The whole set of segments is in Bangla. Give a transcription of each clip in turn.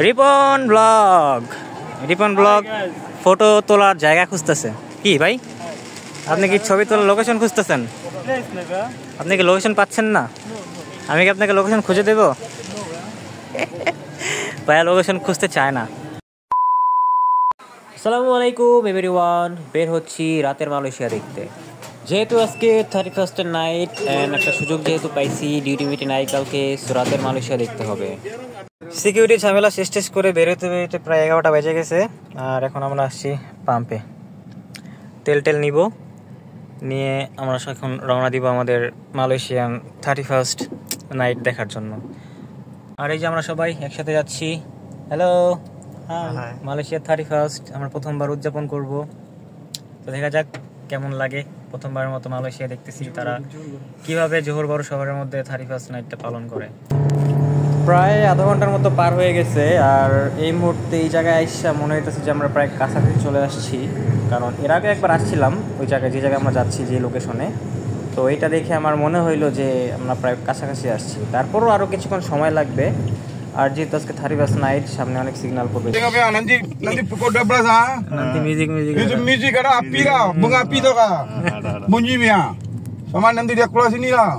রিপন ব্লগ ফটো তোলার জায়গা খুঁজতেছে কি ভাই? আপনি কি ছবি তোলার লোকেশন খুঁজতেছেন? আপনি কি লোকেশন পাচ্ছেন না? আমি কি আপনাকে লোকেশন খুঁজে দেব? ভাইয়া লোকেশন খুঁজতে চায় না। আসসালামু আলাইকুম এভরিওয়ান, বের হচ্ছি রাতের মালয়েশিয়া দেখতে। যেহেতু আজকে 31st নাইট অ্যান্ড একটা সুযোগ যেহেতু পাইছি, ডিউটি মিটি নাই কালকে, রাতের মালয়েশিয়া দেখতে হবে। সিকিউরিটি ঝামেলা শেষ করে বেরোতে বেরোতে প্রায় 11টা বেজে গেছে। আর এখন আমরা আসছি পাম্পে, তেল নিব, নিয়ে আমরা এখন রওনা দিব আমাদের মালয়েশিয়ান 31st নাইট দেখার জন্য। আর এই যে আমরা সবাই একসাথে যাচ্ছি। হ্যালো, মালয়েশিয়ার 31st আমরা প্রথমবার উদযাপন করব। তো দেখা যাক কেমন লাগে। প্রথমবারের মতো মালয়েশিয়া দেখতেছি তারা কিভাবে জোহর বড় শহরের মধ্যে 31st নাইটটা পালন করে। প্রায় আধা ঘন্টার মতো পার হয়ে গেছে। আর এই মুহূর্তে এই জায়গায় আইসা মনে হইতেছে যে আমরা প্রায় কাছাকাছি চলে আসছি, কারণ এর আগে একবার আসছিলাম ওই জায়গায়, যে জায়গায় আমরা যাচ্ছি যে লোকেশনে। তো এইটা দেখে আমার মনে হইলো যে আমরা প্রায় কাছাকাছি আসছি। তারপরও আরও কিছুক্ষণ সময় লাগবে। আর যেহেতু আজকে 31st নাইট, সামনে অনেক সিগন্যাল পড়বে। Nanti pukul 12 ha. Nanti music. Itu music ada api lah, bunga api tu kah. Bunyi ya. Sama nanti dia keluar sini lah.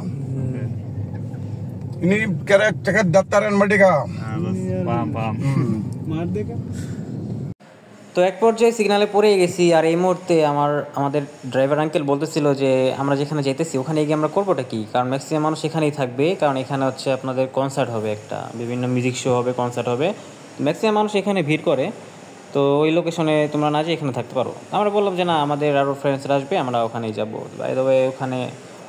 Ini kira cakap daftaran mereka. Paham. Mar deka. তো এক পর্যায়ে সিগনালে পড়ে গেছি। আর এই মুহূর্তে আমাদের ড্রাইভার আঙ্কেল বলতেছিল যে আমরা যেখানে যেতেছি ওখানে গিয়ে আমরা করবোটা কি, কারণ ম্যাক্সিমাম মানুষ এখানেই থাকবে, কারণ এখানে হচ্ছে আপনাদের কনসার্ট হবে, একটা বিভিন্ন মিউজিক শো হবে, কনসার্ট হবে, ম্যাক্সিমাম মানুষ এখানে ভিড় করে। তো ওই লোকেশনে তোমরা না যেয়ে এখানে থাকতে পারো। আমরা বললাম যে না, আমাদের আরও ফ্রেন্ডসরা আসবে, আমরা ওখানেই যাবো। বাই দ্য ওয়ে ওখানে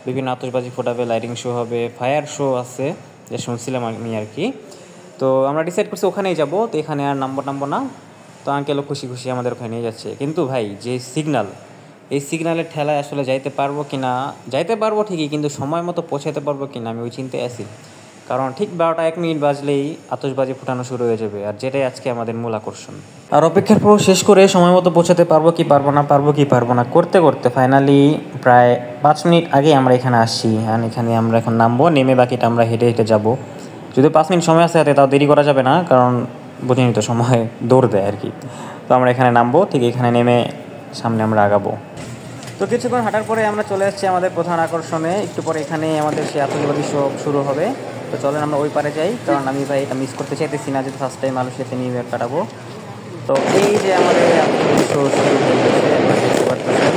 বিভিন্ন আতশবাজি ফোটাবে, লাইটিং শো হবে, ফায়ার শো আছে যা শুনছিলাম আমি আর কি। তো আমরা ডিসাইড করছি ওখানেই যাবো। তো এখানে আর নামবো না। তো আঙ্কেলও খুশি আমাদের ওখানে নিয়ে যাচ্ছে। কিন্তু ভাই যে সিগনাল, এই সিগনালের ঠেলায় আসলে যাইতে পারবো কি না, যাইতে পারবো ঠিকই, কিন্তু সময় মতো পৌঁছাতে পারবো কি না আমি ওই চিন্তায় আছি। কারণ ঠিক 12টা 1 মিনিট বাজলেই আতশবাজি ফোটানো শুরু হয়ে যাবে, আর যেটাই আজকে আমাদের মূল আকর্ষণ। আর অপেক্ষার পর শেষ করে সময় মতো পৌঁছাতে পারবো কি পারবো না করতে করতে ফাইনালি প্রায় 5 মিনিট আগে আমরা এখানে আসছি। আর এখানে আমরা এখন নামবো, নেমে বাকিটা আমরা হেঁটে যাবো। যদি 5 মিনিট সময় আছে হাতে, তাও দেরি করা যাবে না, কারণ বুঝিনি তো সময় দৌড় দেয় আর কি। তো আমরা এখানে নামবো, ঠিক এখানে নেমে সামনে আমরা আগাবো। তো কিছুক্ষণ হাঁটার পরে আমরা চলে আসছি আমাদের প্রধান আকর্ষণে। একটু পরে এখানে আমাদের সেই আতশবাজি শো শুরু হবে। তো চলেন আমরা ওই পারে যাই, কারণ আমি ভাই এটা মিস করতে চাইতেছি না, যেহেতু ফার্স্ট টাইম মালয়েশিয়াতে নিউ ইয়ার কাটাবো। তো এই যে আমাদের আতশবাজি শো শুরু হয়ে গেছে, আপনারা দেখতে পারতেছেন।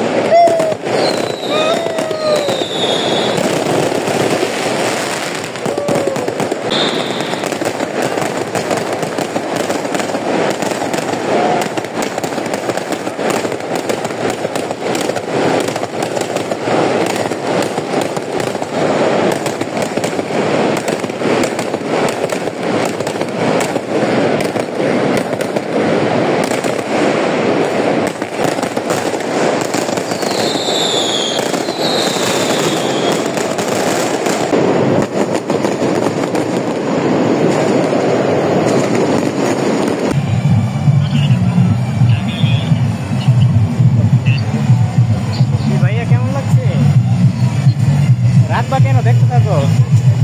দেখতে থাকো।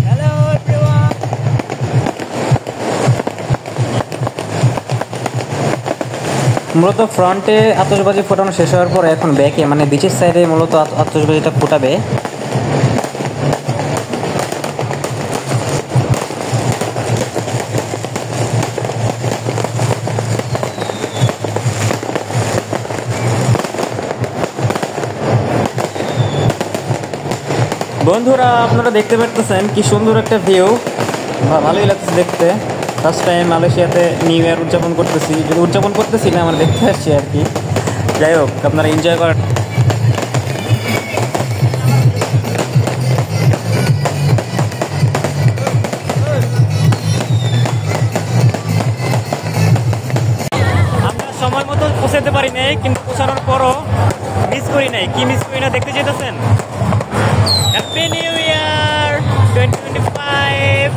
Hello everyone. মূলত ফ্রন্টে আতশবাজি ফোটানো শেষ হওয়ার পর এখন ব্যাকে মানে বিচের সাইডে মূলত আতশবাজিটা ফোটাবে। বন্ধুরা আপনারা দেখতে পারতেছেন কি সুন্দর একটা ভিউ, ভালোই লাগছে দেখতে। ফার্স্ট টাইম মালয়েশিয়াতে নিউ ইয়ার উদযাপন করতেছি না, আমরা দেখতে আসছি আর কি। যাই হোক, আপনারা এনজয় করেন। আমরা সময় মতো পৌঁছাতে পারি নাই, কিন্তু পৌঁছানোর পরও মিস করি নাই। কি মিস করি না দেখতে যেতেছেন? Happy new year 2025।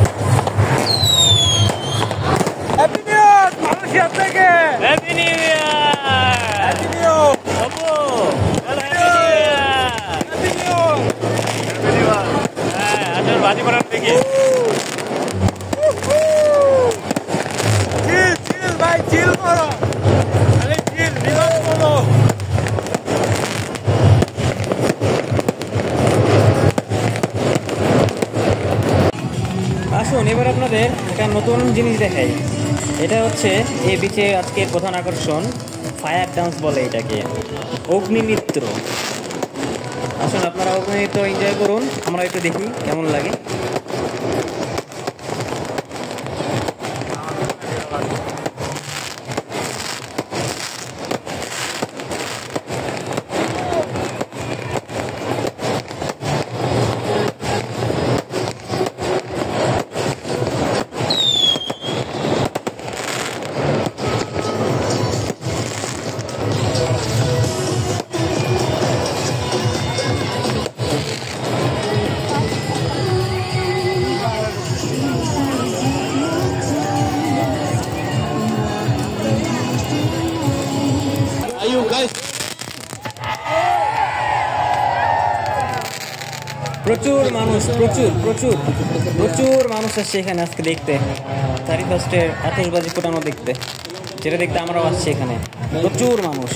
Happy New Year, Malaysia থেকে। Happy new year. Happy New Year. বাবু hello, happy new year. Happy New Year. হ্যাঁ, আসলে বাজি পড়ানো দেখি। Kids. ভাই চিল করো, আরে চিল রিল্যাক্স করো। আসুন এবার আপনাদের একটা নতুন জিনিস দেখাই। এটা হচ্ছে এই বিচে আজকের প্রধান আকর্ষণ, ফায়ার ডান্স বলে এটাকে, অগ্নি নৃত্য। আসুন আপনারা অগ্নি নৃত্য এনজয় করুন, আমরা একটু দেখি কেমন লাগে। প্রচুর মানুষ, প্রচুর প্রচুর প্রচুর মানুষ আসছে এখানে আজকে দেখতে, 31 আতশবাজি ফোটানো দেখতে, যেটা দেখতে আমরাও আসছি এখানে, প্রচুর মানুষ।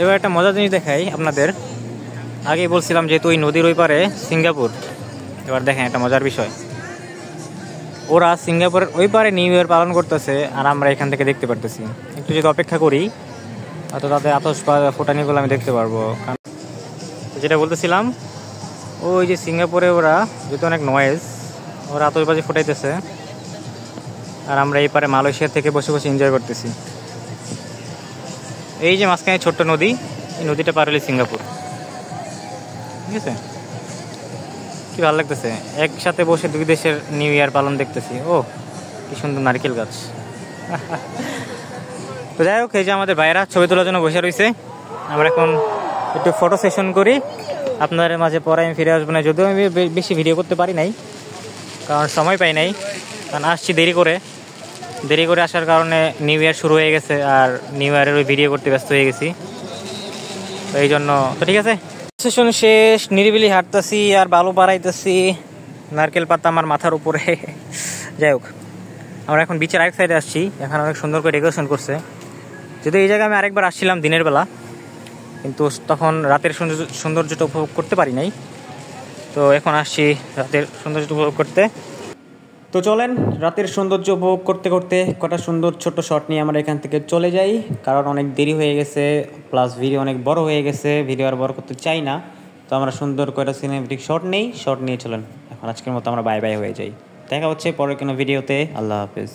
এবার একটা মজার জিনিস দেখাই আপনাদের। আগে বলছিলাম যেহেতু ওই নদীর ওই পারে সিঙ্গাপুর, এবার দেখেন একটা মজার বিষয়, ওরা সিঙ্গাপুরের ওই পারে নিউ ইয়ার পালন করতেছে আর আমরা এখান থেকে দেখতে পারতেছি। একটু যদি অপেক্ষা করি হয়তো তাদের আতশ ফোটানিগুলো আমি দেখতে পারবো। কারণ যেটা বলতেছিলাম, ওই যে সিঙ্গাপুরে ওরা যেহেতু অনেক নয়েজ, ওরা আতশবাজি ফোটাইতেছে আর আমরা এই পারে মালয়েশিয়া থেকে বসে বসে এনজয় করতেছি। এই যে মাঝখানে ছোট্ট নদী, এই নদীটা পার হলে সিঙ্গাপুর, ঠিক আছে? কি ভালো লাগতেছে, একসাথে বসে দুই দেশের নিউ ইয়ার পালন দেখতেছি। ও কি সুন্দর নারকেল গাছ। তো যাই হোক, এই যে আমাদের ভাইরা ছবি তোলার জন্য বসে রয়েছে, আমরা এখন একটু ফটো সেশন করি। আপনাদের মাঝে পরে আমি ফিরে আসবো না, যদিও আমি বেশি ভিডিও করতে পারি নাই, কারণ সময় পাই নাই, কারণ আসছি দেরি করে আসার কারণে নিউ ইয়ার শুরু হয়ে গেছে আর নিউ ইয়ারের ওই ভিডিও করতে ব্যস্ত হয়ে গেছি, তো এই জন্য। তো ঠিক আছে, সেশন শেষ, নিরিবিলি হাঁটতেছি আর বালু পাড়াইতেছি, নারকেল পাতা আমার মাথার উপরে। যাই হোক, আমরা এখন বিচের আরেক সাইডে আসছি, এখানে অনেক সুন্দর করে ডেকোরেশন করছে। যদিও এই জায়গায় আমি আরেকবার আসছিলাম দিনের বেলা, কিন্তু তখন রাতের সৌন্দর্যটা উপভোগ করতে পারি নাই, তো এখন আসছি রাতের সৌন্দর্যটা উপভোগ করতে। তো চলেন রাতের সৌন্দর্য উপভোগ করতে করতে কটা সুন্দর ছোট্ট শট নিয়ে আমরা এখান থেকে চলে যাই, কারণ অনেক দেরি হয়ে গেছে, প্লাস ভিডিও অনেক বড় হয়ে গেছে, ভিডিও আর বড় করতে চাই না। তো আমরা সুন্দর কয়টা সিনেমেটিক শট নিয়ে চলেন এখন আজকের মতো আমরা বাই বাই হয়ে যাই। দেখা হচ্ছে পরের কোনো ভিডিওতে। আল্লাহ হাফেজ।